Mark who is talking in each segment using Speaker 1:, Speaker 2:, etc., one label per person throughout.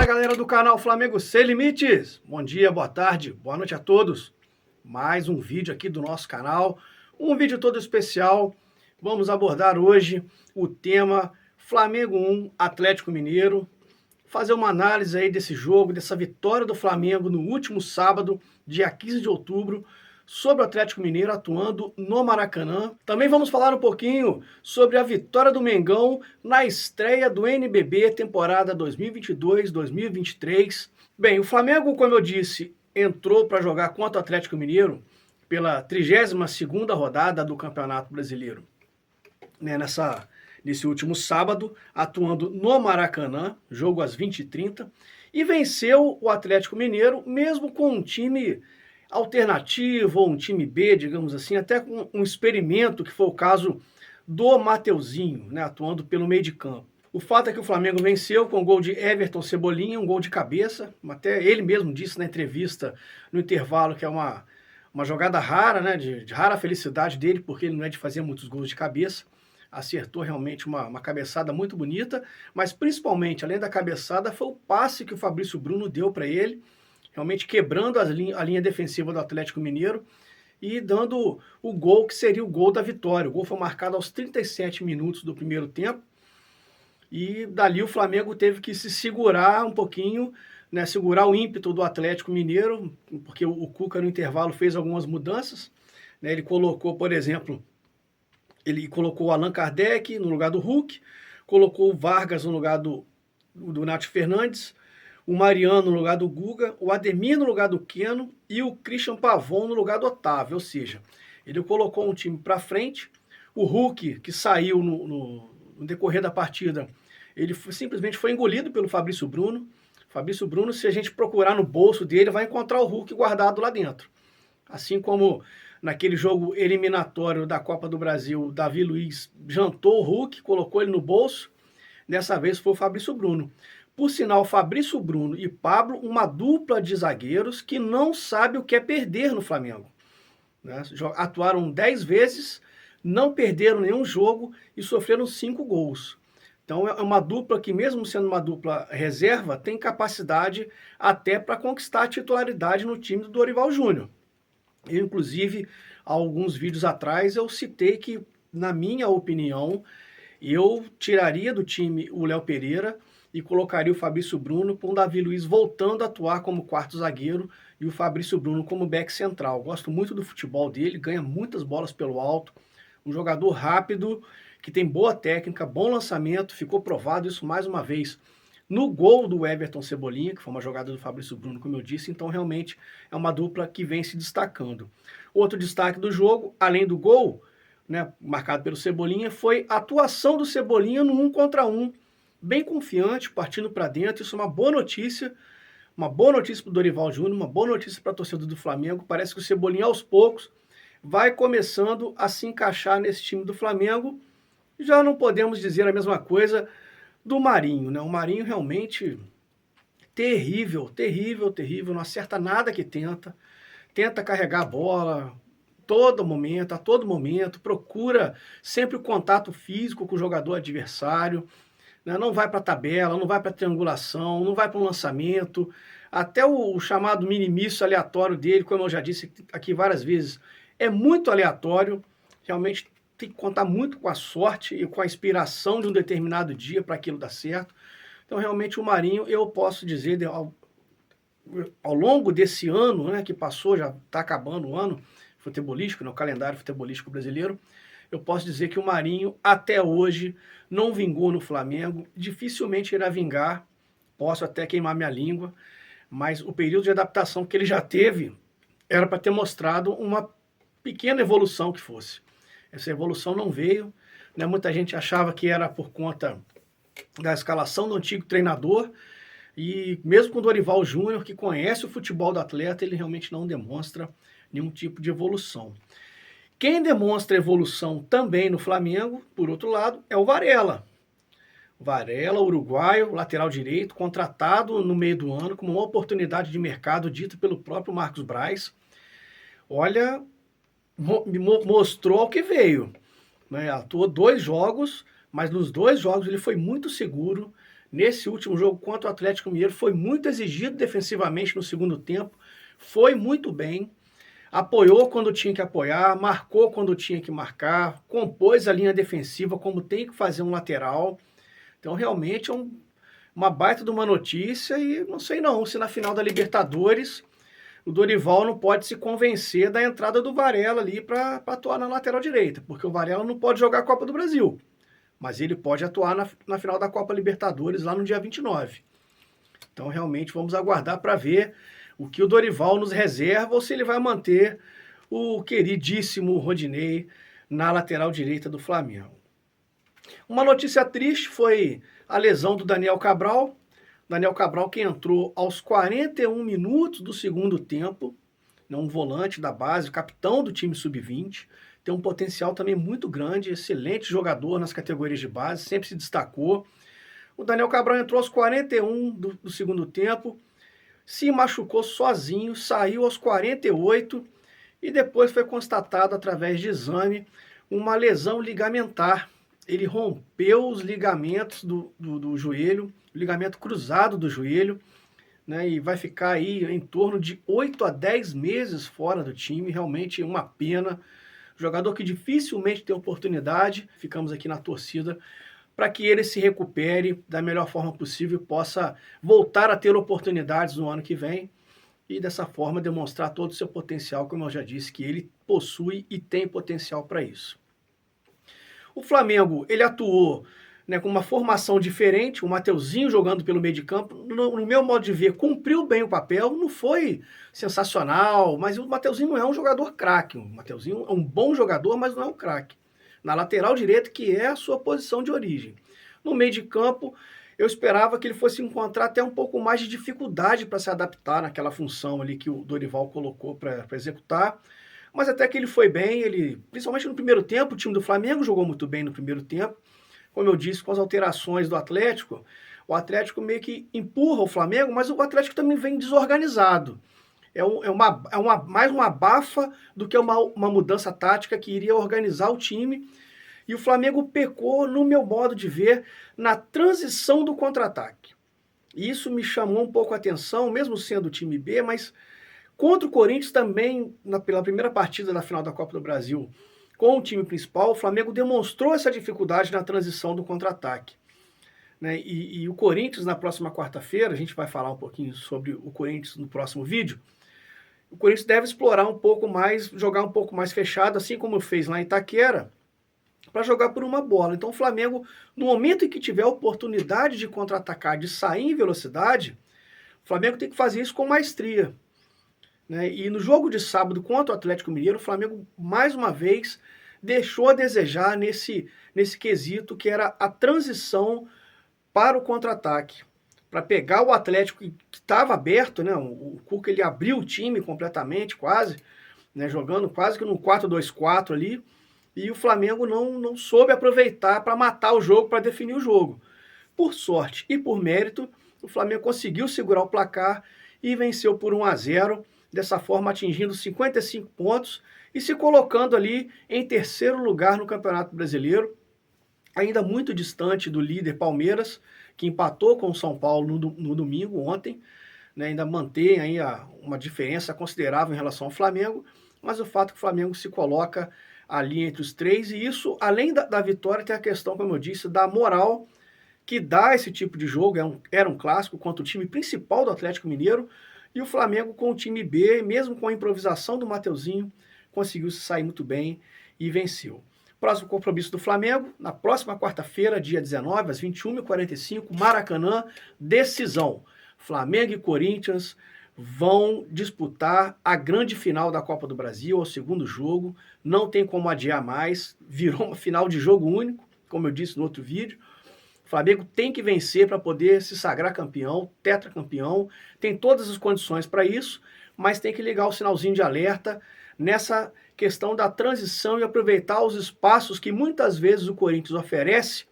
Speaker 1: Galera do canal Flamengo Sem Limites, bom dia, boa tarde, boa noite a todos. Mais um vídeo aqui do nosso canal, um vídeo todo especial. Vamos abordar hoje o tema Flamengo 1, Atlético Mineiro, fazer uma análise aí desse jogo, dessa vitória do Flamengo no último sábado, dia 15 de outubro, sobre o Atlético Mineiro atuando no Maracanã. Também vamos falar um pouquinho sobre a vitória do Mengão na estreia do NBB temporada 2022-2023. Bem, o Flamengo, como eu disse, entrou para jogar contra o Atlético Mineiro pela 32ª rodada do Campeonato Brasileiro, nesse último sábado, atuando no Maracanã, jogo às 20h30, e venceu o Atlético Mineiro, mesmo com um time alternativo, ou um time B, digamos assim, até com um experimento, que foi o caso do Mateuzinho, atuando pelo meio de campo. O fato é que o Flamengo venceu com o gol de Everton Cebolinha, um gol de cabeça, até ele mesmo disse na entrevista, no intervalo, que é uma jogada rara, de rara felicidade dele, porque ele não é de fazer muitos gols de cabeça. Acertou realmente uma cabeçada muito bonita, mas principalmente, além da cabeçada, foi o passe que o Fabrício Bruno deu para ele, realmente quebrando a linha defensiva do Atlético Mineiro e dando o gol que seria o gol da vitória. O gol foi marcado aos 37 minutos do primeiro tempo, e dali o Flamengo teve que se segurar um pouquinho, segurar o ímpeto do Atlético Mineiro, porque o Cuca no intervalo fez algumas mudanças. Ele colocou, por exemplo, o Allan Kardec no lugar do Hulk, colocou o Vargas no lugar do Nath Fernandes, o Mariano no lugar do Guga, o Ademir no lugar do Keno e o Christian Pavon no lugar do Otávio. Ou seja, ele colocou um time para frente. O Hulk, que saiu no decorrer da partida, ele simplesmente foi engolido pelo Fabrício Bruno. Fabrício Bruno, se a gente procurar no bolso dele, vai encontrar o Hulk guardado lá dentro. Assim como naquele jogo eliminatório da Copa do Brasil, o Davi Luiz jantou o Hulk, colocou ele no bolso. Dessa vez foi o Fabrício Bruno. Por sinal, Fabrício Bruno e Pablo, uma dupla de zagueiros que não sabe o que é perder no Flamengo. Atuaram 10 vezes, não perderam nenhum jogo e sofreram 5 gols. Então é uma dupla que, mesmo sendo uma dupla reserva, tem capacidade até para conquistar a titularidade no time do Dorival Júnior. Eu, inclusive, há alguns vídeos atrás, eu citei que, na minha opinião, eu tiraria do time o Léo Pereira e colocaria o Fabrício Bruno, com o Davi Luiz voltando a atuar como quarto zagueiro e o Fabrício Bruno como back central. Gosto muito do futebol dele, ganha muitas bolas pelo alto, um jogador rápido, que tem boa técnica, bom lançamento, ficou provado isso mais uma vez no gol do Everton Cebolinha, que foi uma jogada do Fabrício Bruno, como eu disse. Então realmente é uma dupla que vem se destacando. Outro destaque do jogo, além do gol, marcado pelo Cebolinha, foi a atuação do Cebolinha no 1 contra 1, bem confiante, partindo para dentro. Isso é uma boa notícia para o Dorival Júnior, uma boa notícia para a torcida do Flamengo. Parece que o Cebolinha, aos poucos, vai começando a se encaixar nesse time do Flamengo. Já não podemos dizer a mesma coisa do Marinho, O Marinho realmente terrível, terrível, terrível, não acerta nada que tenta carregar a bola a todo momento, procura sempre o contato físico com o jogador adversário, não vai para a tabela, não vai para a triangulação, não vai para o lançamento, até o chamado minimício aleatório dele, como eu já disse aqui várias vezes, é muito aleatório. Realmente tem que contar muito com a sorte e com a inspiração de um determinado dia para aquilo dar certo. Então, realmente, o Marinho, eu posso dizer, ao longo desse ano, que passou, já está acabando o ano futebolístico, o calendário futebolístico brasileiro, eu posso dizer que o Marinho, até hoje, não vingou no Flamengo, dificilmente irá vingar, posso até queimar minha língua, mas o período de adaptação que ele já teve era para ter mostrado uma pequena evolução que fosse. Essa evolução não veio, Muita gente achava que era por conta da escalação do antigo treinador, e mesmo com o Dorival Júnior, que conhece o futebol do atleta, ele realmente não demonstra nenhum tipo de evolução. Quem demonstra evolução também no Flamengo, por outro lado, é o Varela. Varela, uruguaio, lateral direito, contratado no meio do ano, como uma oportunidade de mercado dita pelo próprio Marcos Braz. Olha, mostrou o que veio. Atuou 2 jogos, mas nos 2 jogos ele foi muito seguro, nesse último jogo contra o Atlético Mineiro, foi muito exigido defensivamente no segundo tempo, foi muito bem, apoiou quando tinha que apoiar, marcou quando tinha que marcar, compôs a linha defensiva como tem que fazer um lateral. Então, realmente, uma baita de uma notícia e não sei não se na final da Libertadores o Dorival não pode se convencer da entrada do Varela ali para atuar na lateral direita, porque o Varela não pode jogar a Copa do Brasil, mas ele pode atuar na final da Copa Libertadores lá no dia 29. Então, realmente, vamos aguardar para ver o que o Dorival nos reserva ou se ele vai manter o queridíssimo Rodinei na lateral direita do Flamengo. Uma notícia triste foi a lesão do Daniel Cabral. Daniel Cabral que entrou aos 41 minutos do segundo tempo, um volante da base, capitão do time sub-20, tem um potencial também muito grande, excelente jogador nas categorias de base, sempre se destacou. O Daniel Cabral entrou aos 41 do segundo tempo, se machucou sozinho, saiu aos 48 e depois foi constatado através de exame uma lesão ligamentar. Ele rompeu os ligamentos do joelho, o ligamento cruzado do joelho, né, e vai ficar aí em torno de 8 a 10 meses fora do time, realmente uma pena. Jogador que dificilmente tem oportunidade, ficamos aqui na torcida para que ele se recupere da melhor forma possível e possa voltar a ter oportunidades no ano que vem e dessa forma demonstrar todo o seu potencial, como eu já disse, que ele possui e tem potencial para isso. O Flamengo, ele atuou, né, com uma formação diferente, o Mateuzinho jogando pelo meio de campo, no meu modo de ver, cumpriu bem o papel, não foi sensacional, mas o Mateuzinho não é um jogador craque, o Mateuzinho é um bom jogador, mas não é um craque. Na lateral direita, que é a sua posição de origem. No meio de campo, eu esperava que ele fosse encontrar até um pouco mais de dificuldade para se adaptar naquela função ali que o Dorival colocou para executar, mas até que ele foi bem, ele, principalmente no primeiro tempo, o time do Flamengo jogou muito bem no primeiro tempo. Como eu disse, com as alterações do Atlético, o Atlético meio que empurra o Flamengo, mas o Atlético também vem desorganizado. Mais uma abafa do que uma mudança tática que iria organizar o time. E o Flamengo pecou, no meu modo de ver, na transição do contra-ataque. Isso me chamou um pouco a atenção, mesmo sendo o time B, mas contra o Corinthians também, pela primeira partida da final da Copa do Brasil, com o time principal, o Flamengo demonstrou essa dificuldade na transição do contra-ataque. Né? E o Corinthians, na próxima quarta-feira, a gente vai falar um pouquinho sobre o Corinthians no próximo vídeo, o Corinthians deve explorar um pouco mais, jogar um pouco mais fechado, assim como fez lá em Itaquera, para jogar por uma bola. Então o Flamengo, no momento em que tiver a oportunidade de contra-atacar, de sair em velocidade, o Flamengo tem que fazer isso com maestria. Né? E no jogo de sábado contra o Atlético Mineiro, o Flamengo, mais uma vez, deixou a desejar nesse quesito que era a transição para o contra-ataque. Para pegar o Atlético que estava aberto, né? O Cuca ele abriu o time completamente, quase, né? Jogando quase que no 4-2-4 ali, e o Flamengo não soube aproveitar para matar o jogo, para definir o jogo. Por sorte e por mérito, o Flamengo conseguiu segurar o placar e venceu por 1-0, dessa forma atingindo 55 pontos e se colocando ali em terceiro lugar no Campeonato Brasileiro, ainda muito distante do líder Palmeiras, que empatou com o São Paulo no domingo, ontem, né, ainda mantém aí uma diferença considerável em relação ao Flamengo, mas o fato é que o Flamengo se coloca ali entre os três, e isso, além da vitória, tem a questão, como eu disse, da moral que dá esse tipo de jogo. Era um clássico contra o time principal do Atlético Mineiro, e o Flamengo com o time B, mesmo com a improvisação do Mateuzinho, conseguiu se sair muito bem e venceu. Próximo compromisso do Flamengo, na próxima quarta-feira, dia 19, às 21h45, Maracanã, decisão. Flamengo e Corinthians vão disputar a grande final da Copa do Brasil, o segundo jogo, não tem como adiar mais, virou uma final de jogo único, como eu disse no outro vídeo. O Flamengo tem que vencer para poder se sagrar campeão, tetracampeão, tem todas as condições para isso, mas tem que ligar o sinalzinho de alerta nessa questão da transição e aproveitar os espaços que muitas vezes o Corinthians oferece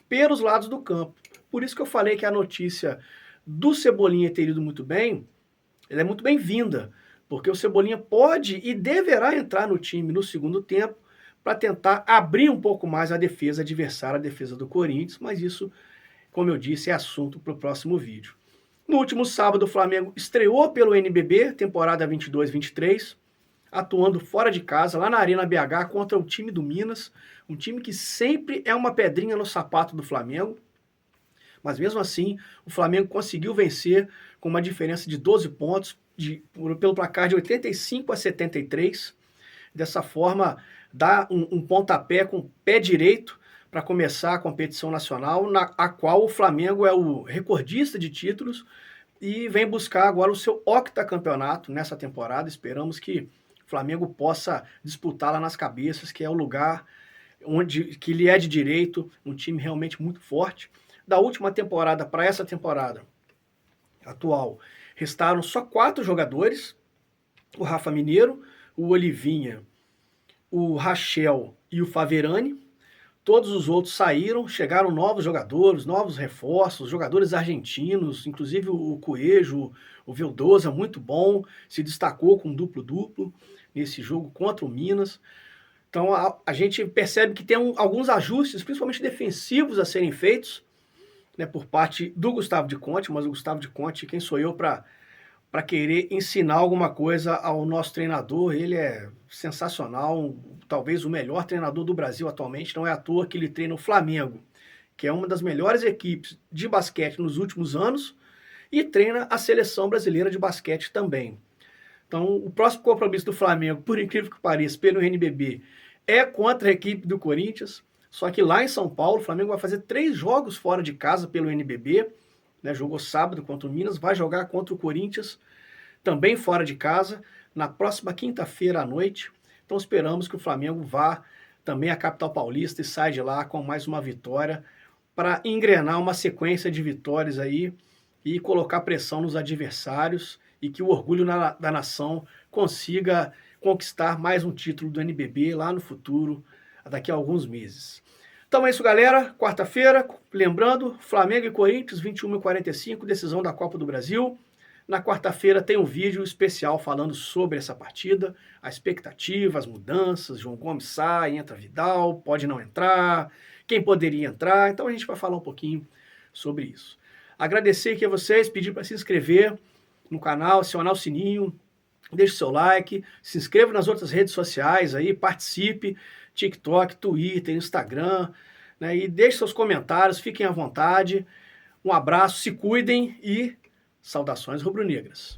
Speaker 1: pelos lados do campo. Por isso que eu falei que a notícia do Cebolinha ter ido muito bem, ela é muito bem-vinda, porque o Cebolinha pode e deverá entrar no time no segundo tempo para tentar abrir um pouco mais a defesa adversária, a defesa do Corinthians, mas isso como eu disse, é assunto para o próximo vídeo. No último sábado, o Flamengo estreou pelo NBB, temporada 22-23, atuando fora de casa, lá na Arena BH, contra o time do Minas, um time que sempre é uma pedrinha no sapato do Flamengo, mas mesmo assim, o Flamengo conseguiu vencer com uma diferença de 12 pontos, pelo placar de 85-73. Dessa forma, dá um pontapé com o pé direito para começar a competição nacional, a qual o Flamengo é o recordista de títulos e vem buscar agora o seu octacampeonato nessa temporada. Esperamos que o Flamengo possa disputar lá nas cabeças, que é o lugar que lhe é de direito, um time realmente muito forte. Da última temporada para essa temporada atual, restaram só 4 jogadores, o Rafa Mineiro, o Olivinha, o Rachel e o Faverani. Todos os outros saíram, chegaram novos jogadores, novos reforços, jogadores argentinos, inclusive o Coelho, o Vildoza, muito bom, se destacou com duplo-duplo nesse jogo contra o Minas. Então a gente percebe que tem alguns ajustes, principalmente defensivos, a serem feitos, né, por parte do Gustavo de Conte, mas o Gustavo de Conte, quem sou eu para querer ensinar alguma coisa ao nosso treinador? Ele é sensacional, talvez o melhor treinador do Brasil atualmente, não é à toa que ele treina o Flamengo, que é uma das melhores equipes de basquete nos últimos anos, e treina a seleção brasileira de basquete também. Então, o próximo compromisso do Flamengo, por incrível que pareça, pelo NBB, é contra a equipe do Corinthians, só que lá em São Paulo, o Flamengo vai fazer 3 jogos fora de casa pelo NBB, né, jogou sábado contra o Minas, vai jogar contra o Corinthians, também fora de casa, na próxima quinta-feira à noite. Então esperamos que o Flamengo vá também à capital paulista e saia de lá com mais uma vitória para engrenar uma sequência de vitórias aí e colocar pressão nos adversários e que o orgulho da nação consiga conquistar mais um título do NBB lá no futuro, daqui a alguns meses. Então é isso, galera. Quarta-feira, lembrando, Flamengo e Corinthians, 21h45, decisão da Copa do Brasil. Na quarta-feira tem um vídeo especial falando sobre essa partida, a expectativa, as mudanças, João Gomes sai, entra Vidal, pode não entrar, quem poderia entrar. Então a gente vai falar um pouquinho sobre isso. Agradecer aqui a vocês, pedir para se inscrever no canal, acionar o sininho, deixe seu like, se inscreva nas outras redes sociais aí, participe, TikTok, Twitter, Instagram, né, e deixe seus comentários, fiquem à vontade. Um abraço, se cuidem e saudações rubro-negras.